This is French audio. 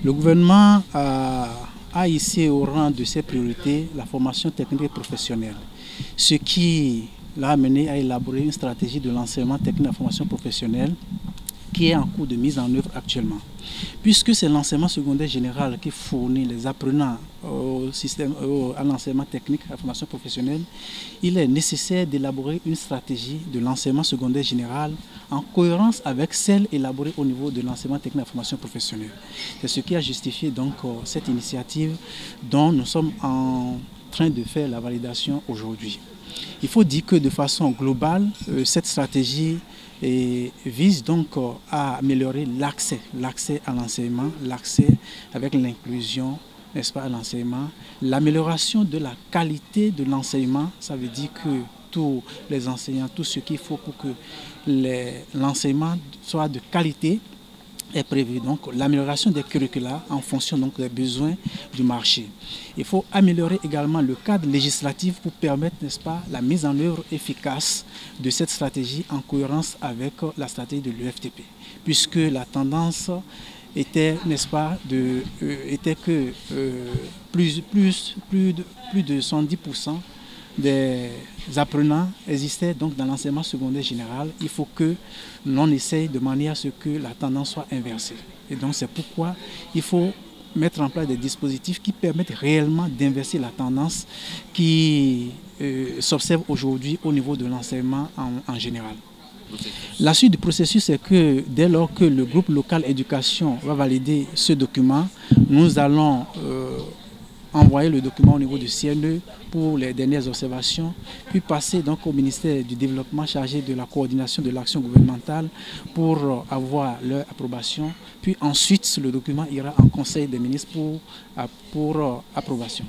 Le gouvernement a ici au rang de ses priorités la formation technique et professionnelle, ce qui l'a amené à élaborer une stratégie de l'enseignement technique et de la formation professionnelle qui est en cours de mise en œuvre actuellement. Puisque c'est l'enseignement secondaire général qui fournit les apprenants à l'enseignement technique et à la formation professionnelle, il est nécessaire d'élaborer une stratégie de l'enseignement secondaire général en cohérence avec celle élaborée au niveau de l'enseignement technique et de la formation professionnelle. C'est ce qui a justifié donc cette initiative dont nous sommes en train de faire la validation aujourd'hui. Il faut dire que de façon globale, cette stratégie vise donc à améliorer l'accès à l'enseignement, l'accès avec l'inclusion, n'est-ce pas, à l'enseignement, l'amélioration de la qualité de l'enseignement, ça veut dire que tous les enseignants, tout ce qu'il faut pour que l'enseignement soit de qualité est prévu. Donc l'amélioration des curricula en fonction donc des besoins du marché. Il faut améliorer également le cadre législatif pour permettre, n'est-ce pas, la mise en œuvre efficace de cette stratégie en cohérence avec la stratégie de l'UFTP, puisque la tendance était, n'est-ce pas, était que plus de 110% des apprenants existaient donc dans l'enseignement secondaire général. Il faut que l'on essaye de manière à ce que la tendance soit inversée. Et donc c'est pourquoi il faut mettre en place des dispositifs qui permettent réellement d'inverser la tendance qui s'observe aujourd'hui au niveau de l'enseignement en général. La suite du processus, c'est que dès lors que le groupe local éducation va valider ce document, nous allons envoyer le document au niveau du CNE pour les dernières observations, puis passer donc au ministère du Développement chargé de la coordination de l'action gouvernementale pour avoir leur approbation. Puis ensuite, le document ira en Conseil des ministres pour approbation.